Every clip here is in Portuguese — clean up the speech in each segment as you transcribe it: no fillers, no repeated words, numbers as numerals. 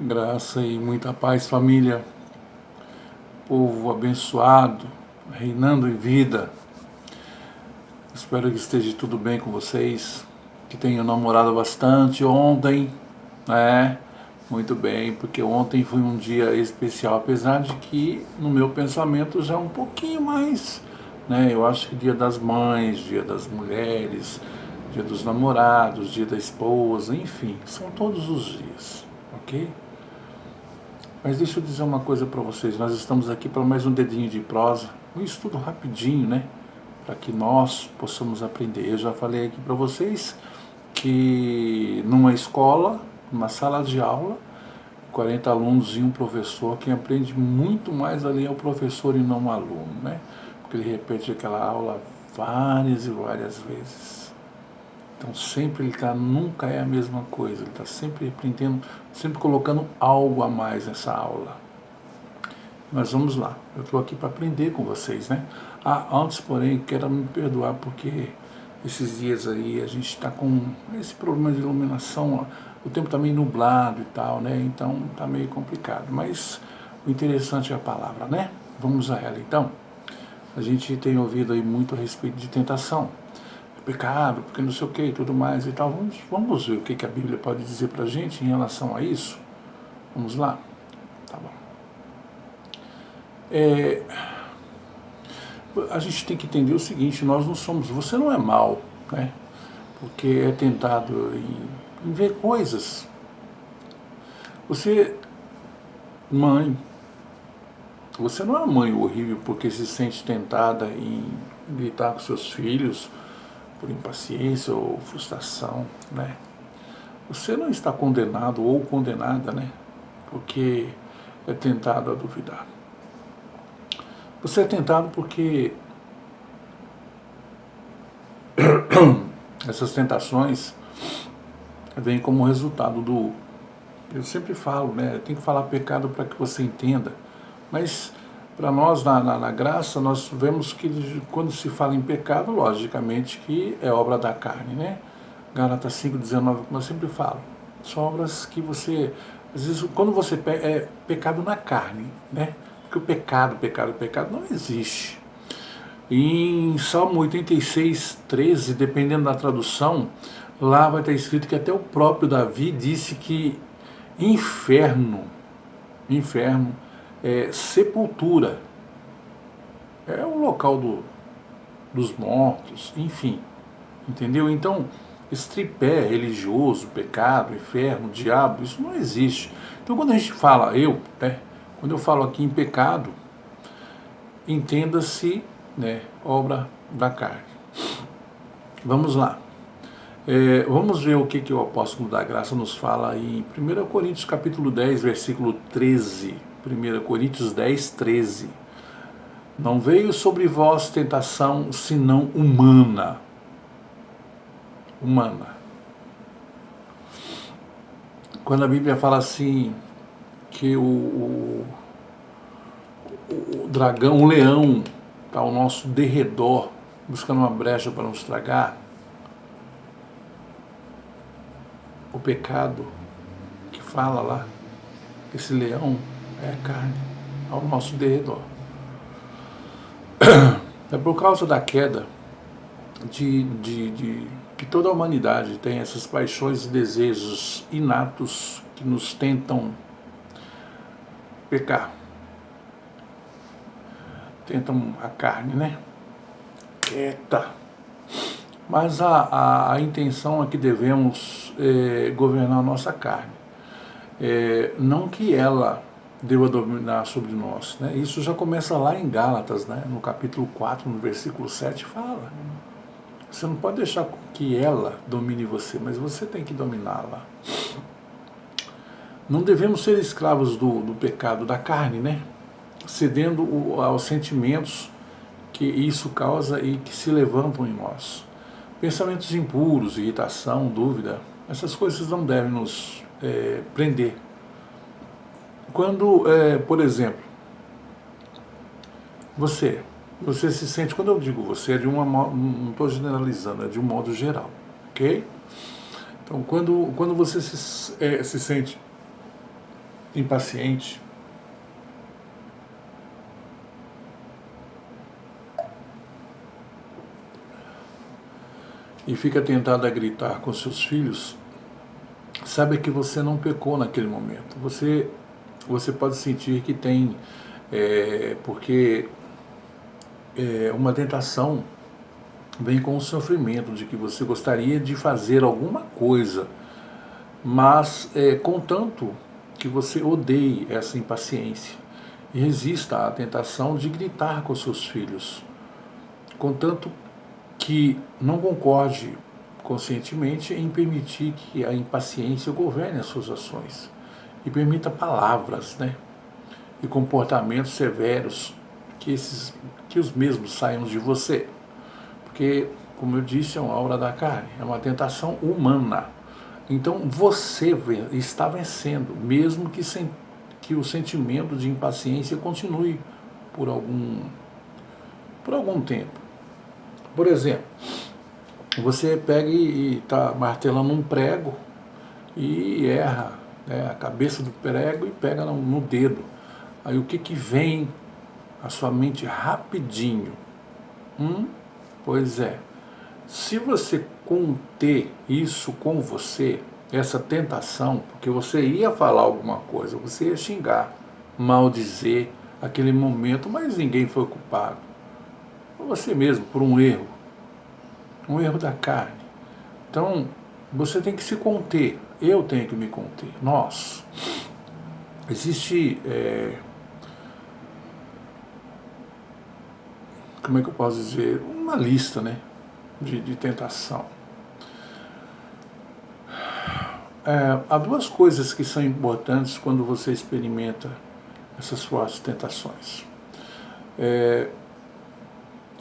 Graça e muita paz, família, povo abençoado, reinando em vida. Espero que esteja tudo bem com vocês, que tenham namorado bastante ontem, né? Muito bem, porque ontem foi um dia especial, apesar de que no meu pensamento já é um pouquinho mais, né? Eu acho que Dia das Mães, Dia das Mulheres, Dia dos Namorados, Dia da Esposa, enfim, são todos os dias, ok? Mas deixa eu dizer uma coisa para vocês, nós estamos aqui para mais um dedinho de prosa, um estudo rapidinho, né? Para que nós possamos aprender. Eu já falei aqui para vocês que numa escola, numa sala de aula, 40 alunos e um professor, quem aprende muito mais ali é o professor e não o aluno, né? Porque ele repete aquela aula várias e várias vezes. Então sempre ele está, nunca é a mesma coisa, ele está sempre aprendendo, sempre colocando algo a mais nessa aula. Mas vamos lá, eu estou aqui para aprender com vocês, né? Antes, porém, quero me perdoar porque esses dias aí a gente está com esse problema de iluminação, o tempo está meio nublado e tal, né? Então está meio complicado, mas o interessante é a palavra, né? Vamos a ela então. A gente tem ouvido aí muito a respeito de tentação, pecado, porque não sei o que e tudo mais e tal. Vamos ver o que a Bíblia pode dizer para a gente em relação a isso. Vamos lá? Tá bom. A gente tem que entender o seguinte, nós não somos, você não é mal, né? Porque é tentado em ver coisas. Você, mãe, você não é uma mãe horrível porque se sente tentada em gritar com seus filhos por impaciência ou frustração, né? Você não está condenado ou condenada, né? Porque é tentado a duvidar. Você é tentado porque essas tentações vêm como resultado do... Eu sempre falo, né? Tem que falar pecado para que você entenda. Mas para nós, na graça, nós vemos que quando se fala em pecado, logicamente que é obra da carne, né? Gálatas 5,19, como eu sempre falo. São obras que você... Às vezes, quando você é pecado na carne, né? Porque o pecado não existe. Em Salmo 86:13, dependendo da tradução, lá vai estar escrito que até o próprio Davi disse que inferno é sepultura, é o local dos mortos, enfim, entendeu? Então, esse tripé religioso, pecado, inferno, diabo, isso não existe. Então, quando a gente fala, quando eu falo aqui em pecado, entenda-se, né, obra da carne. Vamos lá. Vamos ver o que o apóstolo da graça nos fala em 1 Coríntios capítulo 10, versículo 13. 1 Coríntios 10, 13. Não veio sobre vós tentação senão humana. Quando a Bíblia fala assim, que o dragão, o leão, está ao nosso derredor, buscando uma brecha para nos tragar, o pecado que fala lá, esse leão é a carne, ao nosso derredor. É por causa da queda que toda a humanidade tem essas paixões e desejos inatos que nos tentam pecar. Tentam a carne, né? Mas a intenção é que devemos governar a nossa carne. Não que ela deva dominar sobre nós, né? Isso já começa lá em Gálatas, né? No capítulo 4, no versículo 7, fala. Você não pode deixar que ela domine você, mas você tem que dominá-la. Não devemos ser escravos do pecado da carne, né? Cedendo aos sentimentos que isso causa e que se levantam em nós. Pensamentos impuros, irritação, dúvida, essas coisas não devem nos prender. Quando, por exemplo, você se sente, quando eu digo você, não estou generalizando, é de um modo geral, ok? Então, quando você se sente impaciente, e fica tentado a gritar com seus filhos, saiba que você não pecou naquele momento. Você pode sentir que tem, porque uma tentação vem com o sofrimento de que você gostaria de fazer alguma coisa, mas contanto que você odeie essa impaciência e resista à tentação de gritar com seus filhos, contanto que não concorde conscientemente em permitir que a impaciência governe as suas ações e permita palavras, né, e comportamentos severos que os mesmos saiam de você. Porque, como eu disse, é uma obra da carne, é uma tentação humana. Então você está vencendo, mesmo que o sentimento de impaciência continue por algum tempo. Por exemplo, você pega e está martelando um prego e erra, né, a cabeça do prego e pega no dedo. Aí o que vem à sua mente rapidinho? Pois é, se você conter isso com você, essa tentação, porque você ia falar alguma coisa, você ia xingar, maldizer aquele momento, mas ninguém foi culpado. Você mesmo, por um erro da carne. Então, você tem que se conter, eu tenho que me conter, nós. Existe, como é que eu posso dizer, uma lista, né, de tentação. Há duas coisas que são importantes quando você experimenta essas fortes tentações.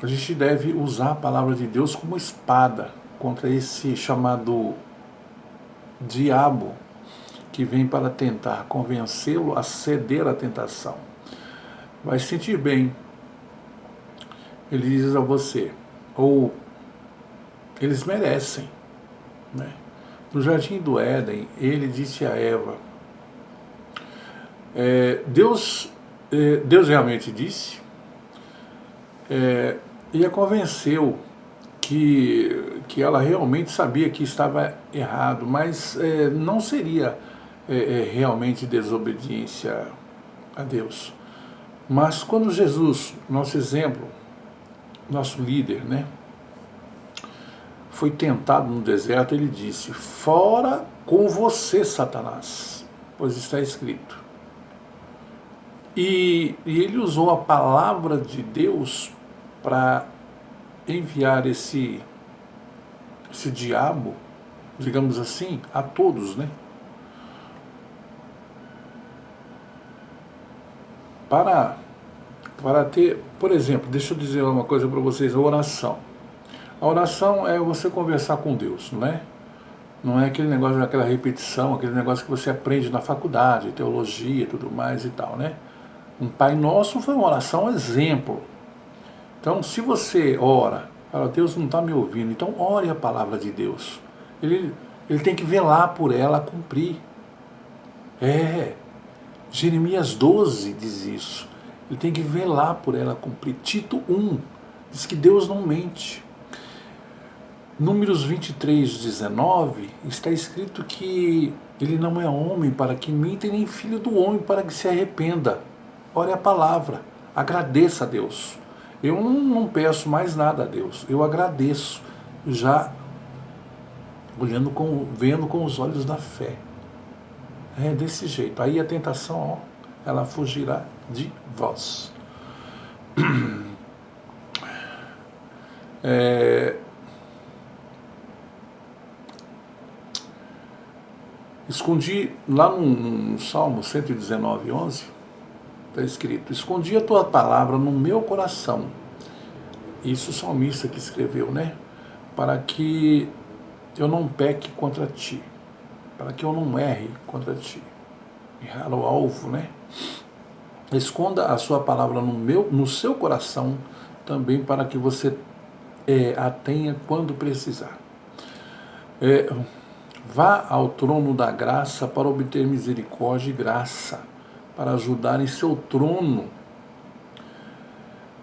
A gente deve usar a palavra de Deus como espada contra esse chamado diabo que vem para tentar convencê-lo a ceder à tentação. Vai sentir bem, ele diz a você, ou eles merecem, né? No jardim do Éden, ele disse a Eva, Deus realmente disse, e a convenceu que ela realmente sabia que estava errado, mas não seria realmente desobediência a Deus. Mas quando Jesus, nosso exemplo, nosso líder, né, foi tentado no deserto, ele disse, fora com você, Satanás, pois está escrito. E ele usou a palavra de Deus para enviar esse diabo, digamos assim, a todos, né? Para ter, por exemplo, deixa eu dizer uma coisa para vocês, a oração. A oração é você conversar com Deus, não é? Não é aquele negócio, aquela repetição, aquele negócio que você aprende na faculdade, teologia e tudo mais e tal, né? Um Pai Nosso foi uma oração exemplo. Então, se você ora, fala, Deus não está me ouvindo, então ore a palavra de Deus. Ele tem que velar por ela cumprir. Jeremias 12 diz isso. Ele tem que velar por ela cumprir. Tito 1 diz que Deus não mente. Números 23:19 está escrito que ele não é homem para que minta, nem filho do homem para que se arrependa. Ore a palavra, agradeça a Deus. Eu não peço mais nada a Deus, eu agradeço, já vendo com os olhos da fé. É desse jeito, aí a tentação, ela fugirá de vós. Escondi, lá no Salmo 119:11, está escrito, escondi a tua palavra no meu coração. Isso o salmista que escreveu, né? Para que eu não peque contra ti, para que eu não erre contra ti. Errar o alvo, né? Esconda a sua palavra no seu coração também, para que você a tenha quando precisar. Vá ao trono da graça para obter misericórdia e graça, para ajudar em seu trono,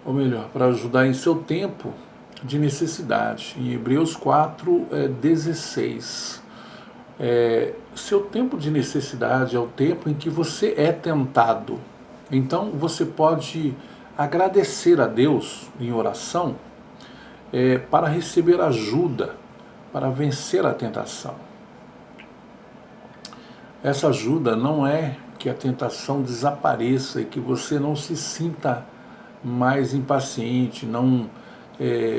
ou melhor, para ajudar em seu tempo de necessidade. Em Hebreus 4:16. Seu tempo de necessidade é o tempo em que você é tentado. Então você pode agradecer a Deus em oração para receber ajuda, para vencer a tentação. Essa ajuda não é que a tentação desapareça e que você não se sinta mais impaciente,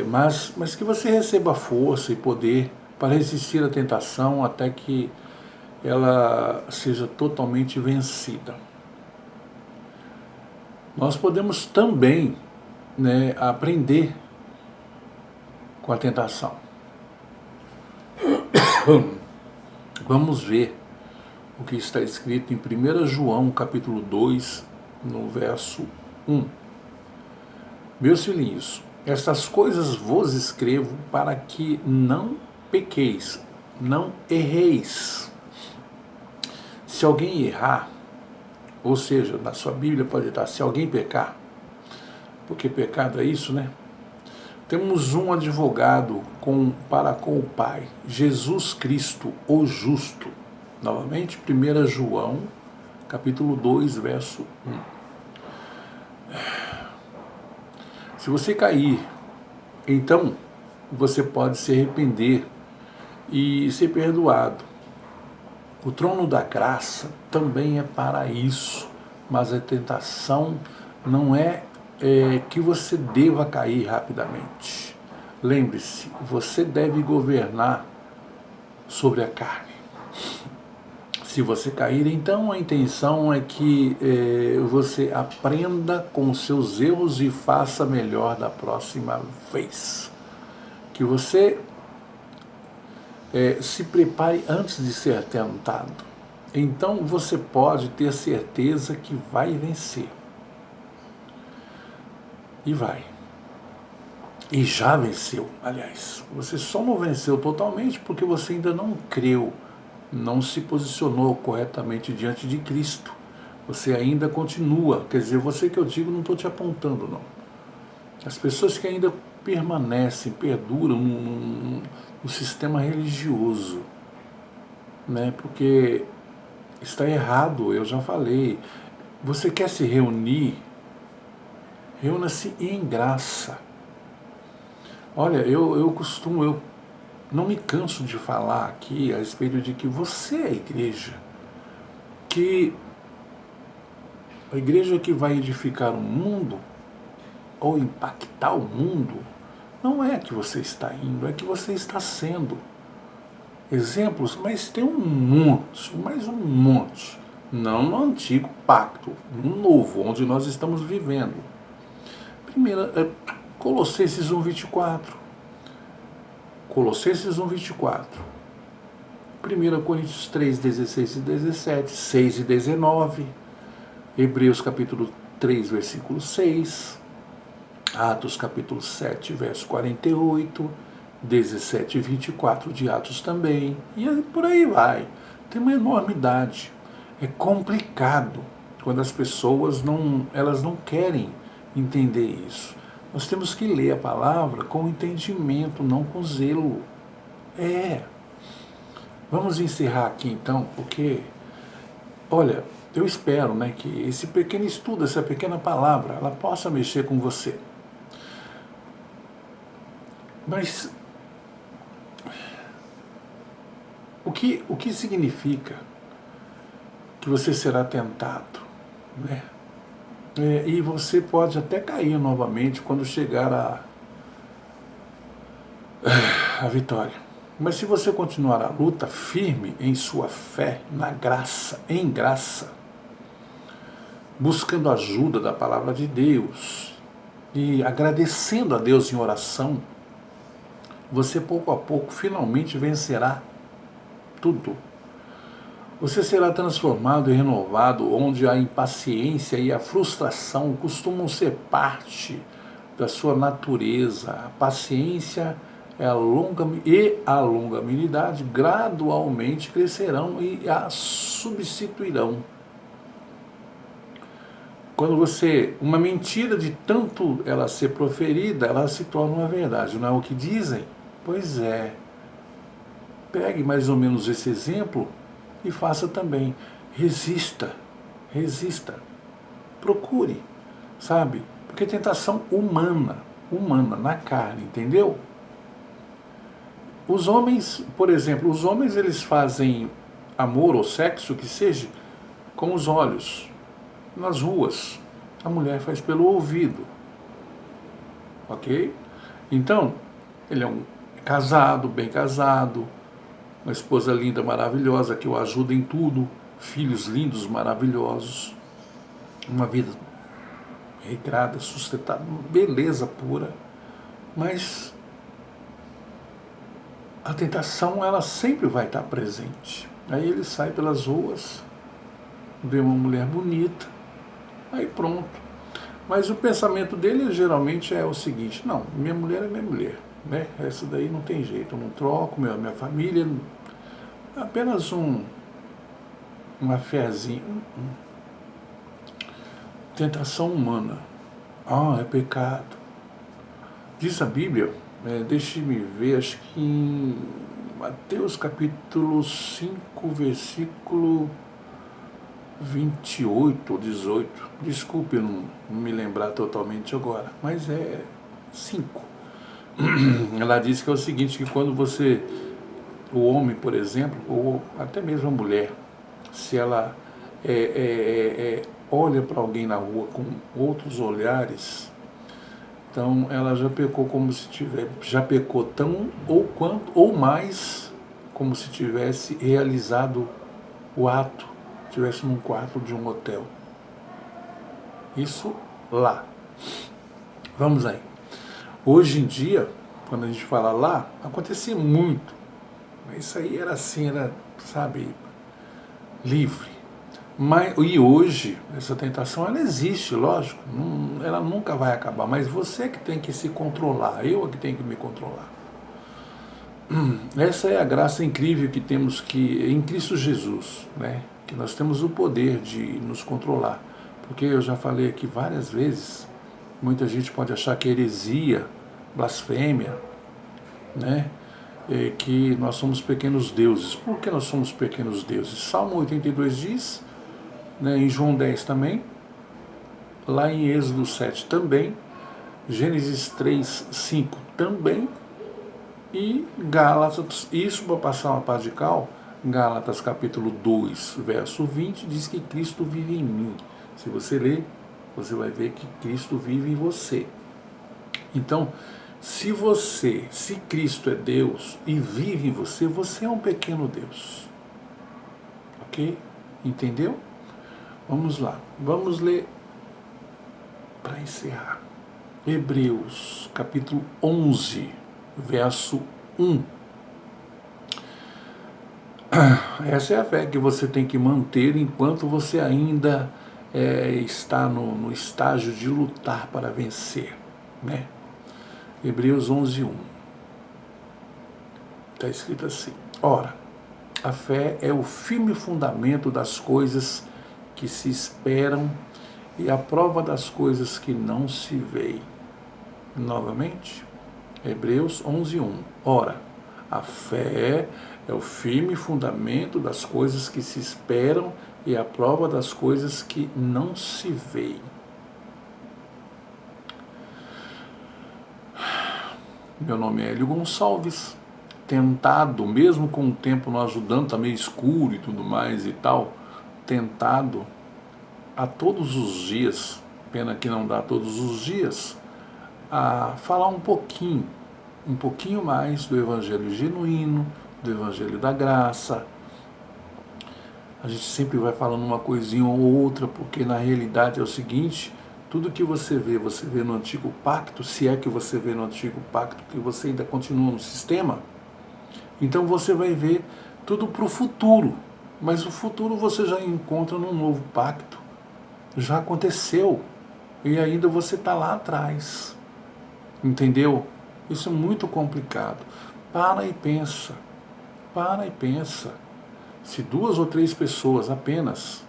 mas que você receba força e poder para resistir à tentação até que ela seja totalmente vencida. Nós podemos também, aprender com a tentação. Vamos ver o que está escrito em 1 João, capítulo 2, no verso 1. Meus filhinhos, estas coisas vos escrevo para que não pequeis, não erreis. Se alguém errar, ou seja, na sua Bíblia pode estar, se alguém pecar, porque pecado é isso, né? Temos um advogado para com o Pai, Jesus Cristo, o justo. Novamente, 1 João, capítulo 2, verso 1. Se você cair, então você pode se arrepender e ser perdoado. O trono da graça também é para isso, mas a tentação não é que você deva cair rapidamente. Lembre-se, você deve governar sobre a carne. Se você cair, então a intenção é que você aprenda com os seus erros e faça melhor da próxima vez. Que você se prepare antes de ser tentado. Então você pode ter certeza que vai vencer. E vai. E já venceu, aliás. Você só não venceu totalmente porque você ainda não creu, não se posicionou corretamente diante de Cristo. Você ainda continua, quer dizer, você que eu digo, não estou te apontando, não. As pessoas que ainda permanecem, perduram no sistema religioso, porque está errado, eu já falei. Você quer se reunir? Reúna-se em graça. Olha, eu não me canso de falar aqui a respeito de que você é a igreja, que a igreja que vai edificar o mundo, ou impactar o mundo, não é que você está indo, é que você está sendo. Exemplos, mas tem um monte, mais um monte. Não no antigo pacto, no novo, onde nós estamos vivendo. Primeira, Colossenses 1:24. Colossenses 1:24. 1 Coríntios 3:16 e 17, 6 e 19. Hebreus capítulo 3, versículo 6. Atos capítulo 7, verso 48. 17 e 24 de Atos também. E por aí vai. Tem uma enormidade. É complicado quando as pessoas elas não querem entender isso. Nós temos que ler a palavra com entendimento, não com zelo. Vamos encerrar aqui então, porque, olha, eu espero que esse pequeno estudo, essa pequena palavra, ela possa mexer com você. Mas o que significa que você será tentado, e você pode até cair novamente quando chegar a vitória. Mas se você continuar a luta firme em sua fé, em graça, buscando a ajuda da palavra de Deus e agradecendo a Deus em oração, você pouco a pouco finalmente vencerá tudo. Você será transformado e renovado, onde a impaciência e a frustração costumam ser parte da sua natureza. A paciência a longanimidade gradualmente crescerão e a substituirão. Quando uma mentira de tanto ela ser proferida, ela se torna uma verdade, não é o que dizem? Pois é. Pegue mais ou menos esse exemplo e faça também. Resista, procure, sabe? Porque tentação humana, na carne, entendeu? Os homens, por exemplo, eles fazem amor ou sexo, que seja, com os olhos, nas ruas. A mulher faz pelo ouvido, ok? Então, ele é um casado, bem casado, uma esposa linda, maravilhosa, que o ajuda em tudo, filhos lindos, maravilhosos, uma vida regrada, sustentada, beleza pura, mas a tentação, ela sempre vai estar presente. Aí ele sai pelas ruas, vê uma mulher bonita, aí pronto. Mas o pensamento dele geralmente é o seguinte: não, minha mulher é minha mulher, né? Essa daí não tem jeito, eu não troco, minha família, apenas uma fezinha. Tentação humana. É pecado. Diz a Bíblia, deixe-me ver, acho que em Mateus capítulo 5, versículo 28 ou 18. Desculpe não me lembrar totalmente agora, mas é 5. Ela diz que é o seguinte, que quando o homem, por exemplo, ou até mesmo a mulher, se ela olha para alguém na rua com outros olhares, então ela já pecou já pecou tão ou quanto ou mais, como se tivesse realizado o ato, estivesse num quarto de um hotel. Isso lá. Vamos aí. Hoje em dia, quando a gente fala lá, acontecia muito. Isso aí era assim, sabe, livre. E hoje, essa tentação, ela existe, lógico, ela nunca vai acabar, mas você que tem que se controlar, eu que tenho que me controlar. Essa é a graça incrível que temos em Cristo Jesus, né? Que nós temos o poder de nos controlar, porque eu já falei aqui várias vezes, muita gente pode achar que heresia, blasfêmia, né? Que nós somos pequenos deuses. Por que nós somos pequenos deuses? Salmo 82 diz, né, em João 10 também, lá em Êxodo 7 também, Gênesis 3, 5 também, e Gálatas, isso para passar uma paz de cal, Gálatas capítulo 2, verso 20, diz que Cristo vive em mim. Se você ler, você vai ver que Cristo vive em você. Então, se Cristo é Deus e vive em você, você é um pequeno Deus. Ok? Entendeu? Vamos lá, vamos ler para encerrar. Hebreus, capítulo 11, verso 1. Essa é a fé que você tem que manter enquanto você ainda está no estágio de lutar para vencer, né? Hebreus 11, 1. Está escrito assim: ora, a fé é o firme fundamento das coisas que se esperam e a prova das coisas que não se veem. Novamente, Hebreus 11, 1. Ora, a fé é o firme fundamento das coisas que se esperam e a prova das coisas que não se veem. Meu nome é Hélio Gonçalves. Tentado, mesmo com o tempo não ajudando, está meio escuro e tudo mais e tal, tentado a todos os dias, pena que não dá todos os dias, a falar um pouquinho mais do Evangelho genuíno, do Evangelho da graça. A gente sempre vai falando uma coisinha ou outra, porque na realidade é o seguinte: tudo que você vê no Antigo Pacto, se é que você vê no Antigo Pacto, que você ainda continua no sistema, então você vai ver tudo para o futuro, mas o futuro você já encontra no Novo Pacto, já aconteceu, e ainda você está lá atrás, entendeu? Isso é muito complicado. Para e pensa. Para e pensa. Se 2 ou 3 pessoas apenas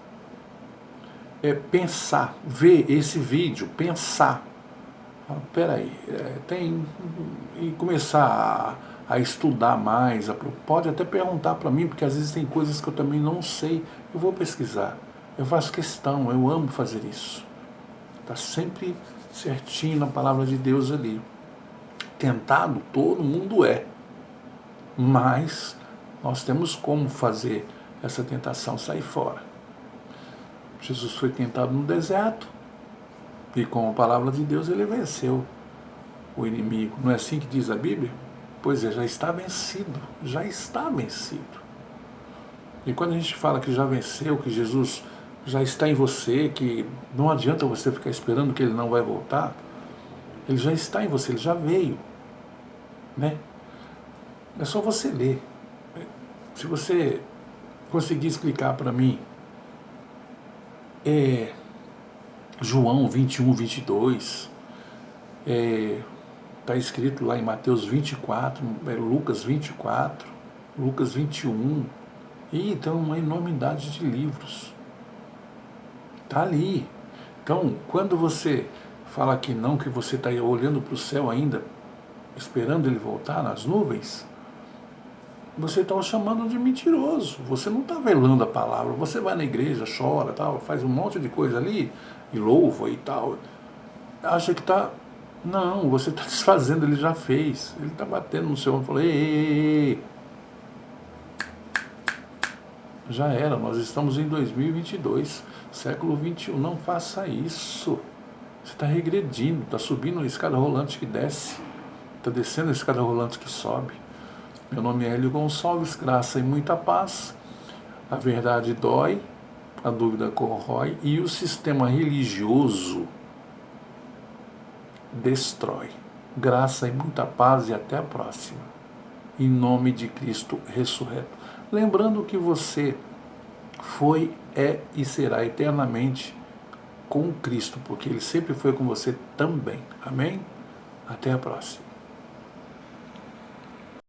pensar, ver esse vídeo, pensar, peraí, e começar a estudar mais, pode até perguntar para mim, porque às vezes tem coisas que eu também não sei, eu vou pesquisar, eu faço questão, eu amo fazer isso. Está sempre certinho na palavra de Deus ali. Tentado todo mundo é, mas nós temos como fazer essa tentação sair fora. Jesus foi tentado no deserto e com a palavra de Deus ele venceu o inimigo. Não é assim que diz a Bíblia? Pois é, já está vencido, já está vencido. E quando a gente fala que já venceu, que Jesus já está em você, que não adianta você ficar esperando que ele não vai voltar, ele já está em você, ele já veio, né? É só você ler. Se você conseguir explicar para mim João 21, 22, está escrito lá em Mateus 24, Lucas 24, Lucas 21, e então uma enormidade de livros. Está ali. Então, quando você fala que não, que você está olhando para o céu ainda, esperando ele voltar nas nuvens, você está o chamando de mentiroso. Você não está velando a palavra. Você vai na igreja, chora, tal, faz um monte de coisa ali, e louva e tal. Acha que está... Não, você está desfazendo, ele já fez. Ele está batendo no seu ombro e falou, ei, já era, nós estamos em 2022, século 21, não faça isso. Você está regredindo, está subindo a escada rolante que desce, está descendo a escada rolante que sobe. Meu nome é Hélio Gonçalves, graça e muita paz. A verdade dói, a dúvida corrói e o sistema religioso destrói. Graça e muita paz e até a próxima. Em nome de Cristo ressurreto. Lembrando que você foi, é e será eternamente com Cristo, porque Ele sempre foi com você também. Amém? Até a próxima.